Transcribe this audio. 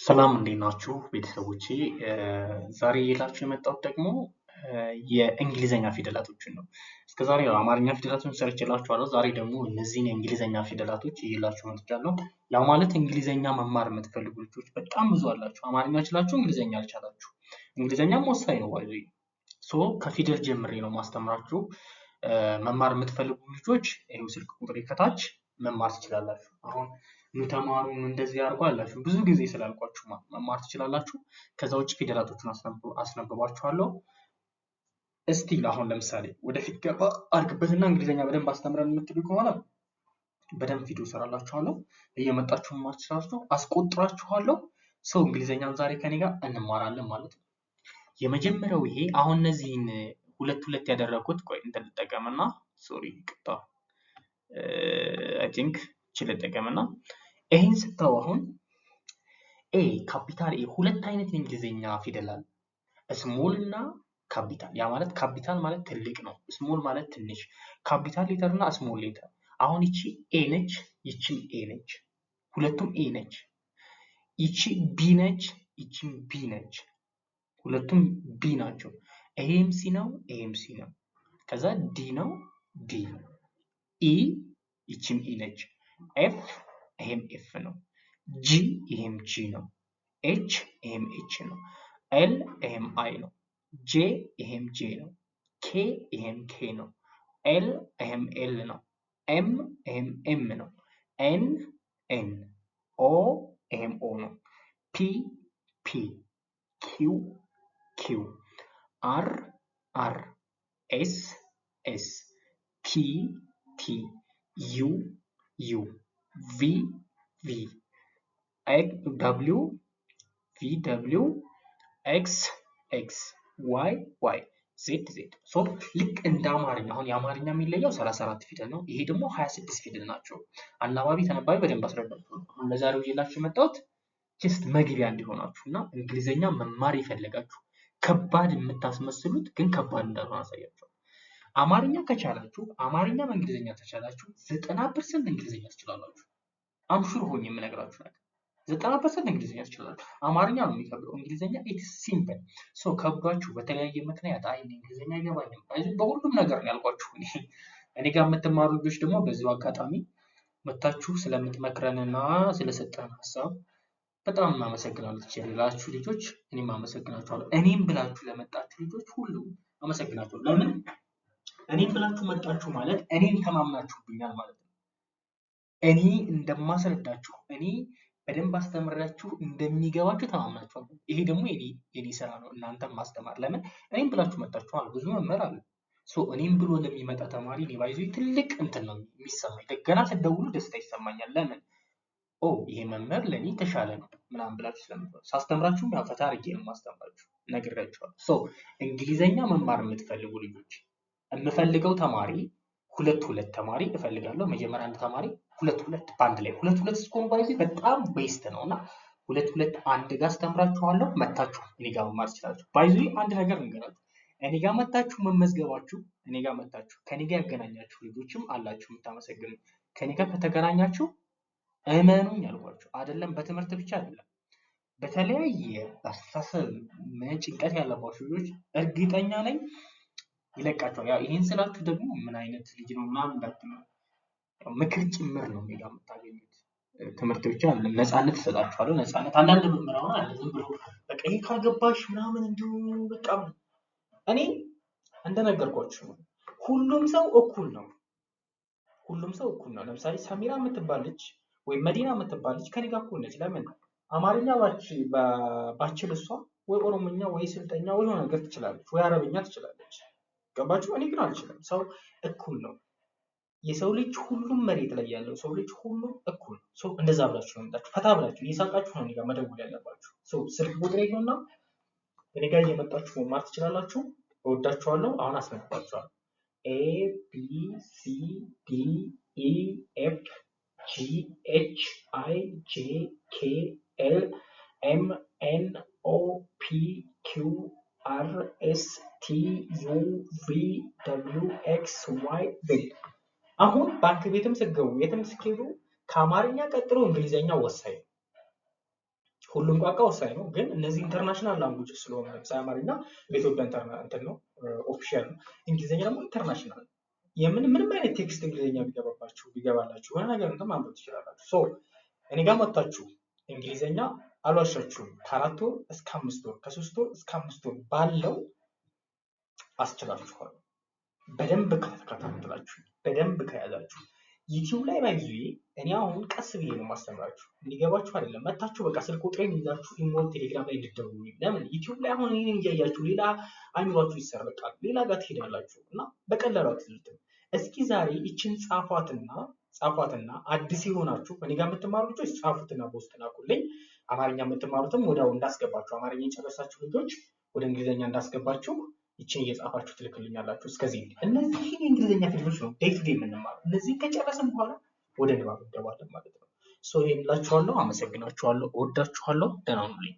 ሰላም እንዴት ናችሁ ቤተሰቦቼ? ዛሬ ይዤላችሁ የመጣሁት ደግሞ የእንግሊዘኛ ፊደላቶችን ነው። እስከዛሬ አማርኛ ፊደላቶችን ሰርቼላችኋለሁ። ዛሬ ደግሞ እነዚህን የእንግሊዘኛ ፊደላቶች ይዤላችሁ መጥቻለሁ። ያው ማለት እንግሊዘኛ መማር የምትፈልጉ ልጆች በጣም ብዙ አላችሁ። አማርኛ ችላችሁ እንግሊዘኛ አልቻላችሁ። እንግሊዘኛም ወሳኝ ነው ባይዘ ከፊደል ጀምሬ ነው ማስተምራችሁ። መማር የምትፈልጉ ልጆች ይሄው ስልክ ቁጥሬ ከታች መማር ትችላላችሁ። አሁን ተማሩ እንደዚህ አድርጎ አላችሁ ብዙ ጊዜ ስላልኳችሁ መማር ትችላላችሁ። ከዛ ውጭ ፊደላቶቹን አስነብባችኋለሁ። እስቲ አሁን ለምሳሌ ወደፊት ገባ አድርግበትና እንግሊዘኛ በደንብ አስተምረን የምትሉ ከሆነ በደንብ ቪዲዮ ሰራላችኋለሁ። እየመጣችሁ መማር ትችላላችሁ። አስቆጥራችኋለሁ። ሰው እንግሊዘኛን ዛሬ ከኔ ጋር እንማራለን ማለት ነው። የመጀመሪያው ይሄ አሁን እነዚህን ሁለት ያደረኩት ቆይ እንትን ልጠቀምና ሶሪ ቅጣ አይ ቲንክ ልጠቀምና ይሄን ስታው አሁን ኤ ካፒታል ኤ ሁለት አይነት የእንግሊዘኛ ፊደል አለ። ስሞል እና ካፒታል። ያ ማለት ካፒታል ማለት ትልቅ ነው፣ ስሞል ማለት ትንሽ። ካፒታል ሌተር እና ስሞል ሌተር። አሁን ይቺ ኤ ነች፣ ይቺም ኤ ነች፣ ሁለቱም ኤ ነች። ይቺ ቢ ነች፣ ይቺም ቢ ነች፣ ሁለቱም ቢ ናቸው። ይሄም ሲ ነው፣ ይሄም ሲ ነው። ከዛ ዲ ነው፣ ዲ። ኢ ይቺም ኢ ነች። ኤፍ ይሄም ኤፍ ነው። ጂ ይሄም ጂ ነው። ኤች ይሄም ኤች ነው። ኤል ይሄም አይ ነው። ጄ ይሄም ጄ ነው። ኬ ይሄም ኬ ነው። ኤል ይሄም ኤል ነው። ኤም ይሄም ኤም ነው። ኤን ኤን። ኦ ይሄም ኦ ነው። ፒ ፒ። ኪው ኪው። አር አር። ኤስ ኤስ። ቲ ቲ። ዩ ዩ። ቪ ቪ። ደብሊው ቪ ደብሊው። ኤክስ ኤክስ። ዋይ ዋይ። ዜድ ዜድ። ሶ ልክ እንደ አማርኛ አሁን የአማርኛ የሚለየው 34 ፊደል ነው። ይሄ ደግሞ 26 ፊደል ናቸው። አናባቢ ተነባቢ በደንብ አስረዳችሁ። አሁን ለዛሬው ይዤላችሁ የመጣሁት ጀስት መግቢያ እንዲሆናችሁ እና እንግሊዘኛ መማር የፈለጋችሁ ከባድ የምታስመስሉት ግን ከባድ እንዳልሆነ አሳያችሁ። አማርኛ ከቻላችሁ አማርኛ በእንግሊዘኛ ተቻላችሁ 90% እንግሊዘኛ ትችላላችሁ። አምሹር ሆኜ የምነግራችሁ ነገር 90% እንግሊዘኛ ትችላላችሁ። አማርኛ ነው የሚከብደው፣ እንግሊዘኛ ኢትስ ሲምፕል። ሶ ከብዷችሁ በተለያየ ምክንያት አይ እንግሊዘኛ አይገባኝም በሁሉም ነገር ነው ያልኳችሁ። እኔ ጋር የምትማሩ ልጆች ደግሞ በዚሁ አጋጣሚ መታችሁ ስለምትመክረንና ስለሰጠን ሀሳብ በጣም አመሰግናለሁ። ትችላላችሁ ልጆች፣ እኔም አመሰግናችኋለሁ። እኔም ብላችሁ ለመጣችሁ ልጆች ሁሉ አመሰግናችኋለሁ። ለምን እኔም ብላችሁ መጣችሁ ማለት እኔን ተማምናችሁብኛል ማለት ነው። እኔ እንደማስረዳችሁ እኔ በደንብ አስተምራችሁ እንደሚገባችሁ ተማምናችኋል። ይሄ ደግሞ የኔ ስራ ነው፣ እናንተም ማስተማር። ለምን እኔም ብላችሁ መጣችኋል። ብዙ መምህር አለ። ሶ እኔም ብሎ ለሚመጣ ተማሪ እኔ ባይዞ ትልቅ እንትን ነው የሚሰማኝ። ገና ስትደውሉ ደስታ ይሰማኛል። ለምን ይሄ መምህር ለኔ ተሻለ ነው ምናምን ብላችሁ ስለምትወዱ ሳስተምራችሁም ያው ፈታ አድርጌ ነው ማስተምራችሁ፣ ነግሬያችኋለሁ። ሶ እንግሊዘኛ መማር የምትፈልጉ ልጆች የምፈልገው ተማሪ ሁለት ተማሪ እፈልጋለሁ። መጀመሪያ አንድ ተማሪ ሁለት በአንድ ላይ ሁለት እስኮን ባይዚ በጣም ቤስት ነውና ሁለት አንድ ጋር አስተምራችኋለሁ። መታችሁ እኔ ጋር መማር ትችላላችሁ። ባይዚ አንድ ነገር እንገራችሁ፣ እኔ ጋር መታችሁ መመዝገባችሁ፣ እኔ ጋር መታችሁ ከኔ ጋር ያገናኛችሁ ልጆችም አላችሁ የምታመሰግኑ። ከኔ ጋር ከተገናኛችሁ እመኑኝ አልኳችሁ፣ አይደለም በትምህርት ብቻ አይደለም በተለያየ አስተሳሰብ ጭንቀት ያለባችሁ ልጆች እርግጠኛ ነኝ ይለቃቸዋል። ያው ይሄን ስላችሁ ደግሞ ምን አይነት ልጅ ነው ምናምን እንዳትሉ፣ ምክር ጭምር ነው ሜጋ የምታገኙት። ትምህርት ብቻ አይደለም፣ ነፃነት ትሰጣችኋለሁ። ነፃነት አንዳንድ መምህራን አለ ዝም ብሎ በቃ ይሄ ካልገባሽ ምናምን እንዲሁ በቃ እኔ እንደነገርኳችሁ ሁሉም ሰው እኩል ነው። ሁሉም ሰው እኩል ነው። ለምሳሌ ሰሚራ የምትባል ልጅ ወይ መዲና የምትባል ልጅ ከኔ ጋር እኩል ነች። ለምን አማርኛ ባችል እሷ ወይ ኦሮሞኛ ወይ ስልጠኛ ወይ የሆነ ነገር ትችላለች፣ ወይ አረብኛ ትችላለች። ገባችሁ? እኔ ግን አልችልም። ሰው እኩል ነው። የሰው ልጅ ሁሉም መሬት ላይ ያለው ሰው ልጅ ሁሉም እኩል ነው። ሰው እንደዛ ብላችሁ ነው የመጣችሁ፣ ፈታ ብላችሁ እየሳቃችሁ ነው እኔ ጋር መደወል ያለባችሁ። ሰው ስልክ ቁጥሬ ነውና እኔ ጋር እየመጣችሁ መማር ትችላላችሁ። እወዳችኋለሁ። አሁን አስነብባችኋለሁ። ኤ ቢ ሲ ዲ ኢ ኤፍ ጂ ኤች አይ ጄ ኬ ኤል ኤም ኤን ኦ ፒ ኪው አር ኤስ ቲ ዩ ቪ ደብሊው ኤክስ ዋይ ዜድ። አሁን ባንክ ቤትም ስትገቡ የትም ስትሄዱ ከአማርኛ ቀጥሎ እንግሊዘኛ ወሳኝ ነው። ሁሉም ቋንቋ ወሳኝ ነው፣ ግን እነዚህ ኢንተርናሽናል ላንጉጅ ስለሆነ ለምሳሌ አማርኛ በኢትዮጵያ እንትን ነው ኦፊሻል ነው። እንግሊዝኛ ደግሞ ኢንተርናሽናል ነው። ምንም አይነት ቴክስት እንግሊዝኛ ቢገባላችሁ የሆነ ነገር እንትን ማንበብ ትችላላችሁ። ሶ እኔ ጋር መጣችሁ እንግሊዝኛ አልዋሻችሁም ከ4 ወር እስከ 5 ወር ከ3 ወር እስከ 5 ወር ባለው አስችላችኋል። በደንብ ከተከታተላችሁ በደንብ ከያዛችሁ ዩቲዩብ ላይ ባይዙ እኔ አሁን ቀስ ብዬ ነው ማስተምራችሁ እንዲገባችሁ አይደለም። መታችሁ በቃ ስልክ ቁጥሬን ይዛችሁ ኢሞል ቴሌግራም ላይ እንድትደውሉ። ለምን ዩቲዩብ ላይ አሁን እኔን እያያችሁ ሌላ አይምሯችሁ ይሰርቃል፣ ሌላ ጋር ትሄዳላችሁ እና በቀላሉ አትሉትም። እስኪ ዛሬ እቺን ጻፏትና አዲስ የሆናችሁ እኔ ጋር የምትማሩ ልጆች ጻፉትና ፖስት ላኩልኝ። አማርኛ የምትማሩትም ወዲያው እንዳስገባችሁ አማርኛ የጨረሳችሁ ልጆች ወደ እንግሊዝኛ እንዳስገባችሁ ይችን እየጻፋችሁ ትልክልኛላችሁ። እስከዚህ እነዚህ የእንግሊዝኛ ፊልሞች ነው ዴይ ቱ ዴይ የምንማረው። እነዚህ ከጨረስን በኋላ ወደ ንባብ እንገባለን ማለት ነው። ሶ ይሄን እላችኋለሁ። አመሰግናችኋለሁ። እወዳችኋለሁ። ደህና ሁኑልኝ።